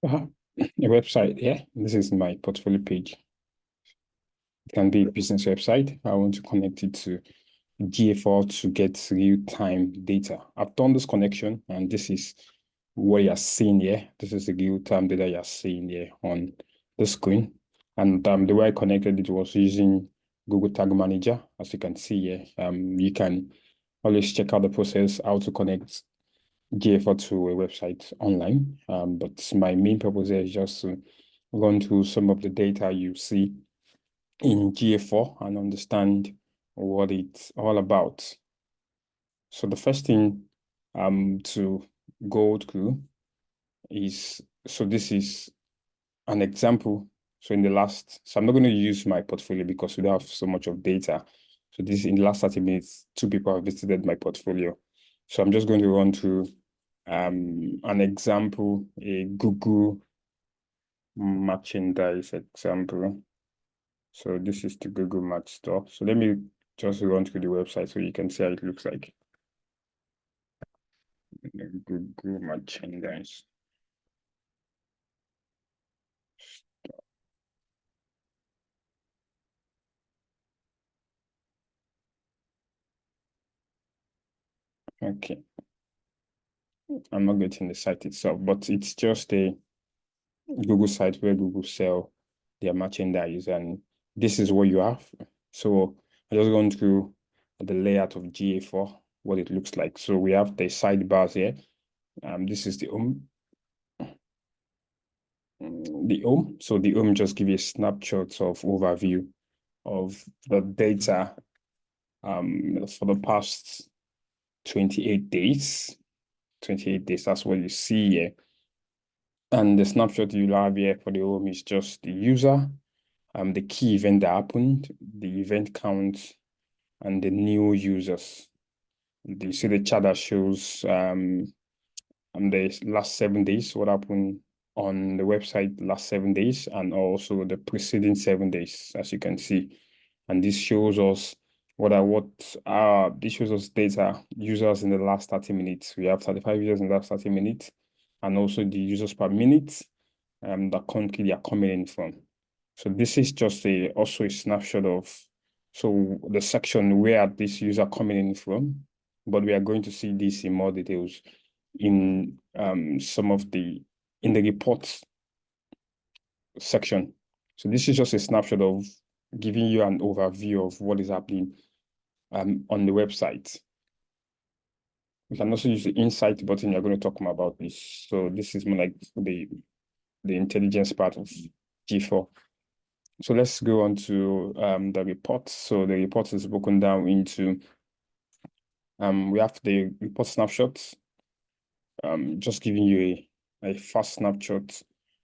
A website. Yeah, this is my portfolio page. It can be a business website. I want to connect it to GA4 to get real-time data. I've done this connection, and this is what you're seeing here. This is the real-time data you're seeing here on the screen. And the way I connected it was using Google Tag Manager. As you can see here, you can always check out the process, how to connect GA4 to a website online. But my main purpose here is just to run through some of the data you see in GA4 and understand what it's all about. So the first thing to go through is, so this is an example. So in the last, so I'm not going to use my portfolio because we don't have so much of data. So this in the last 30 minutes, 2 people have visited my portfolio. So I'm just going to run through an example, a Google merchandise example. So this is the Google Merch store. So let me just run through the website so you can see how it looks like. Google merchandise. Okay. I'm not getting the site itself, but it's just a Google site where Google sell their merchandise, and this is what you have. So I'm just going through the layout of GA4, what it looks like. So we have the sidebars here. This is the home. The home. So the home just give you a snapshot of overview of the data for the past 28 days. 28 days, that's what you see here. And the snapshot you'll have here for the home is just the user, the key event that happened, the event count, and the new users. You see the chart that shows the last 7 days, what happened on the website last 7 days, and also the preceding 7 days, as you can see. And this shows us this shows us data users in the last 30 minutes. We have 35 users in the last 30 minutes, and also the users per minute, the country they are coming in from. So this is just also a snapshot of the section where this user coming in from, but we are going to see this in more details in in the reports section. So this is just a snapshot of giving you an overview of what is happening on the website. We can also use the insight button. You're going to talk more about this. So this is more like the intelligence part of G4. So let's go on to the report. So the report is broken down into we have the report snapshots, just giving you a fast snapshot.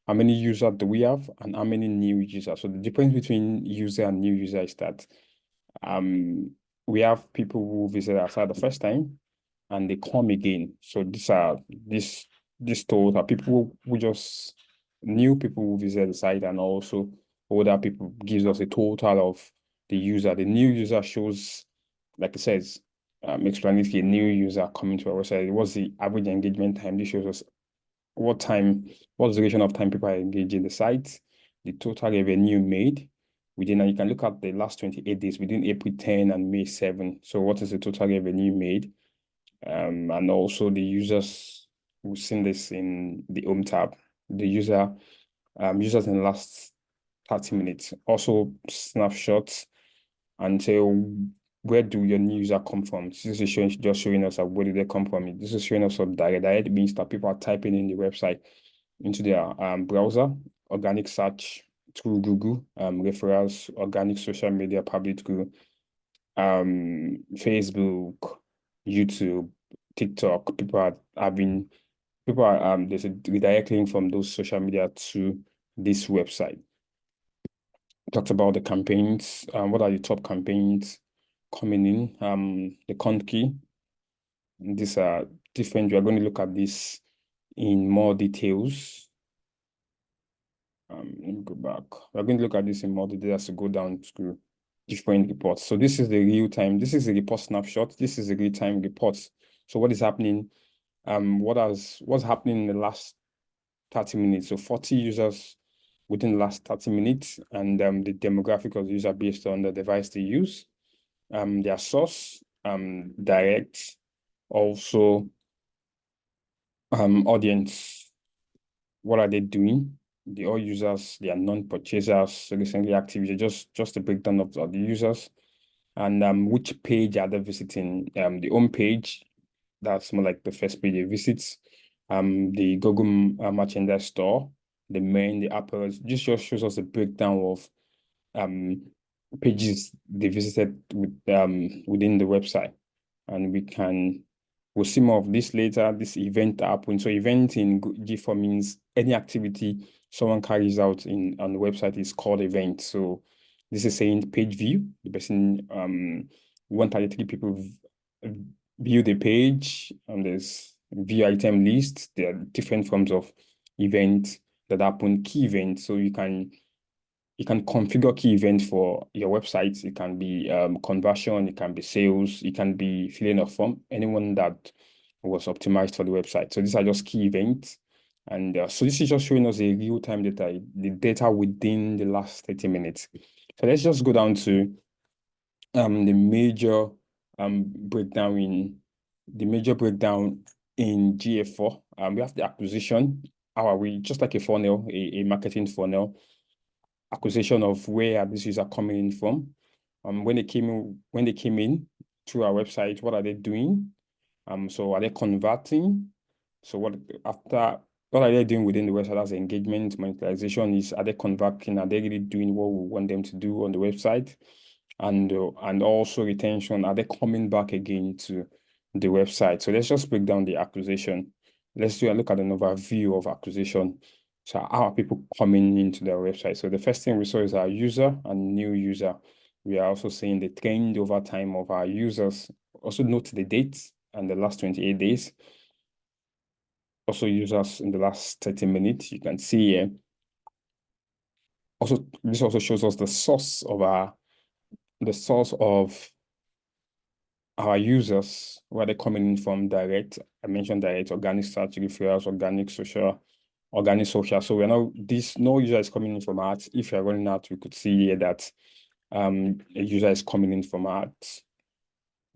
How many users do we have and how many new users? So the difference between user and new user is that we have people who visit our site the first time and they come again. So these total people who just new people who visit the site, and also older people gives us a total of the user. The new user shows, like it says, explanatory, a new user coming to our website. What's the average engagement time? This shows us what's the duration of time people are engaging the site, the total revenue made within, and you can look at the last 28 days within April 10 and May 7. So what is the total revenue made? And also the users, we've seen this in the home tab, the users in the last 30 minutes, also snapshots until where do your new user come from? This is just showing us where did they come from. This is showing us direct. Direct means that people are typing in the website into their browser, organic search through Google, referrals, organic social media, public through Facebook, YouTube, TikTok. People are there's a redirect link from those social media to this website. Talked about the campaigns. What are the top campaigns coming in? The country. These are different. We are going to look at this in more details. Let me go back. We're going to look at this in more details to go down to different reports. So this is the real time. This is the report snapshot. This is the real time reports. So what is happening? What's happening in the last 30 minutes. So 40 users within the last 30 minutes, and the demographic of the user based on the device they use, their source, direct, also audience. What are they doing? The all users, they are non-purchasers, recently active, just a breakdown of the users, and which page are they visiting? The home page, that's more like the first page they visit. The Google merchandise store, the main, the apples. This just shows us a breakdown of pages they visited within the website, and we'll see more of this later. This event happened. So event in GA4 means any activity someone carries out on the website is called event. So this is saying page view. The person 133 people view the page, and there's view item list. There are different forms of event that happen, key events. So you can configure key events for your website. It can be conversion, it can be sales, it can be filling a form, anyone that was optimized for the website. So these are just key events. And so this is just showing us a real-time data, the data within the last 30 minutes. So let's just go down to the major breakdown in GA4. We have the acquisition. How are we? Just like a funnel, a marketing funnel. Acquisition of where these users are coming in from. When they came in to our website, what are they doing? So are they converting? So what are they doing within the website as engagement, monetization? Are they converting? Are they really doing what we want them to do on the website? And also retention, are they coming back again to the website? So let's just break down the acquisition. Let's do a look at an overview of acquisition. So how are people coming into their website? So the first thing we saw is our user and new user. We are also seeing the trend over time of our users. Also note the dates and the last 28 days. Also users in the last 30 minutes. You can see here. Also, this also shows us the source of our users, where they're coming in from. Direct. I mentioned direct, organic search, referrals, organic social. So we're now, no user is coming in from ads. If you're running ads, we could see here that a user is coming in from ads.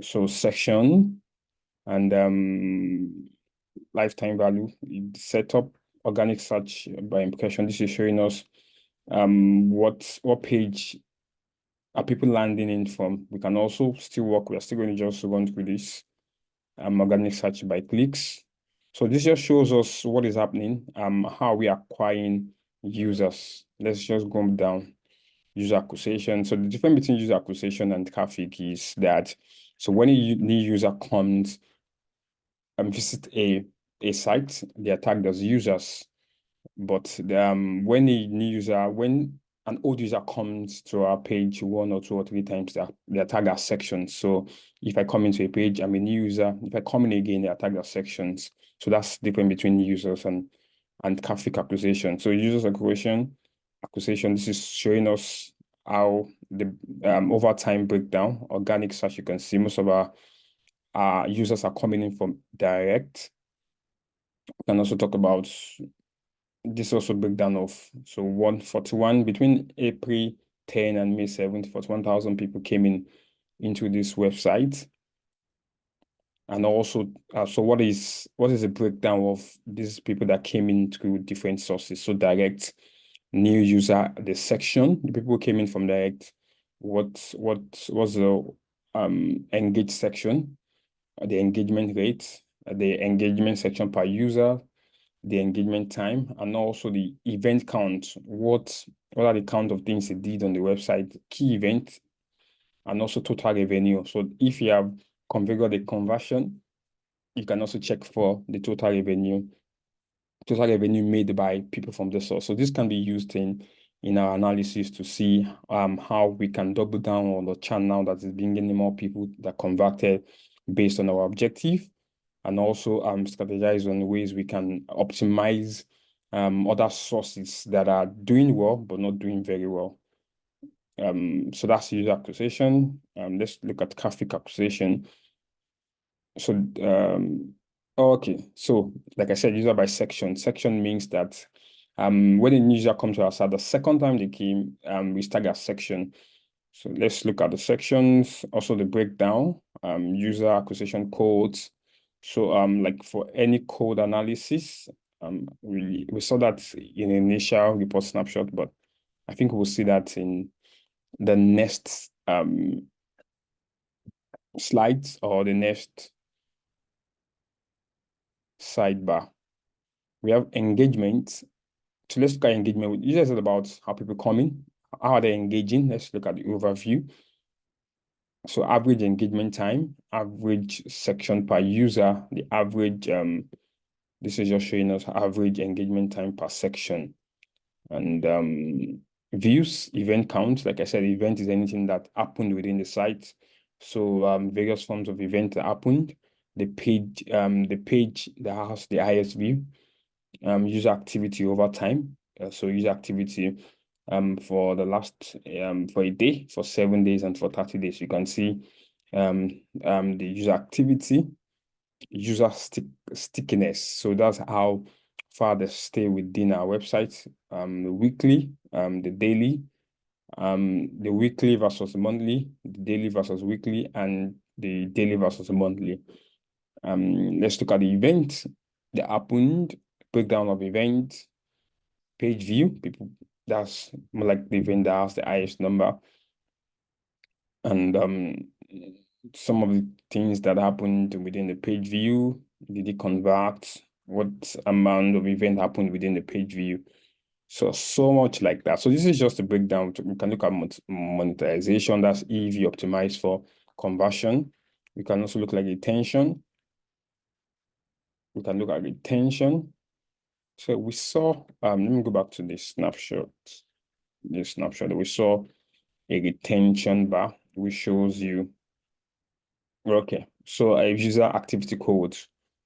So section and lifetime value, setup, organic search by impression. This is showing us what page are people landing in from. We can also still work. We're still going to just run through this organic search by clicks. So this just shows us what is happening, how we are acquiring users. Let's just go down. User acquisition. So the difference between user acquisition and traffic is that, so when a new user comes and visit a site, they are tagged as users. But when an old user comes to our page 1 or 2 or 3 times, they are tagged as sections. So if I come into a page, I'm a new user. If I come in again, they are tagged as sections. So that's different between users and traffic acquisition. So users acquisition, this is showing us how the over time breakdown, organic search. You can see most of our users are coming in from direct. We can also talk about this also breakdown of, so 141 between April 10 and May 7th, 41,000 people came into this website. And also, so what is a breakdown of these people that came in through different sources? So direct, new user, the section, the people who came in from direct, what was the engaged section, the engagement rate, the engagement section per user, the engagement time, and also the event count. What are the count of things they did on the website, key event, and also total revenue. So if you have configured the conversion, you can also check for the total revenue made by people from the source. So this can be used in our analysis to see how we can double down on the channel that is bringing more people that converted based on our objective, and also strategize on ways we can optimize other sources that are doing well but not doing very well. So that's user acquisition. Let's look at traffic acquisition. So Okay, so like I said, user by section. Section means that when a user comes to our site, the second time they came, we tag a section. So let's look at the sections, also the breakdown, user acquisition codes. So like for any code analysis, we saw that in initial report snapshot, but I think we'll see that in the next slides or the next sidebar. We have engagement. So let's look at engagement. Usually it's about how people come in, how are they engaging. Let's look at the overview. So average engagement time, average section per user, the average, this is just showing us average engagement time per section. And views, event counts. Like I said, event is anything that happened within the site. So various forms of event that happened. The page that has the highest view. User activity over time. So user activity for the last for a day, for 7 days, and for 30 days. You can see the user activity, user stickiness. So that's how far they stay within our website. The weekly, the daily, the weekly versus monthly, the daily versus weekly, and the daily versus monthly. Let's look at the event that happened, breakdown of event, page view. People, that's more like the event that has the highest number. And some of the things that happened within the page view, did it convert? What amount of event happened within the page view? So much like that. So this is just a breakdown. We can look at monetization. That's if you optimize for conversion. We can also look like retention. We can look at retention. So we saw, let me go back to this snapshot. This snapshot, we saw a retention bar, which shows you, okay, so a user activity code,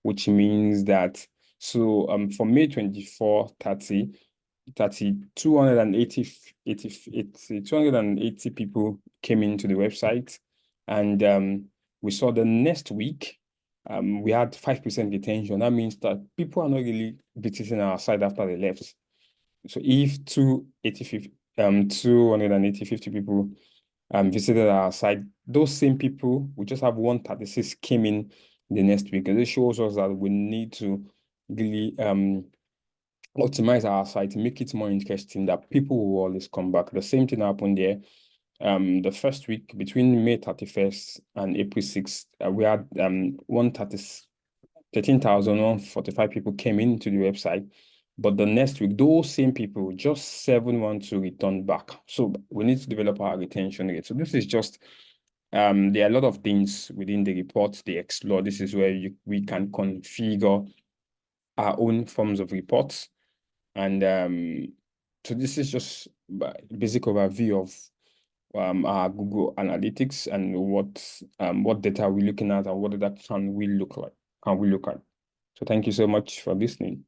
which means that, so for May 24, 30, 280 people came into the website, and we saw the next week we had 5% retention. That means that people are not really visiting our site after they left. So if 250 people visited our site, those same people, we just have 136 came in the next week. And this shows us that we need to really optimize our site, make it more interesting, that people will always come back. The same thing happened there. The first week between May 31st and April 6th, we had 13,145 people came into the website. But the next week, those same people, just 712 return back. So we need to develop our retention rate. So this is just, there are a lot of things within the reports they explore. This is where we can configure our own forms of reports. And so this is just a basic overview of our Google Analytics and what data we're looking at and what data can we look at. So thank you so much for listening.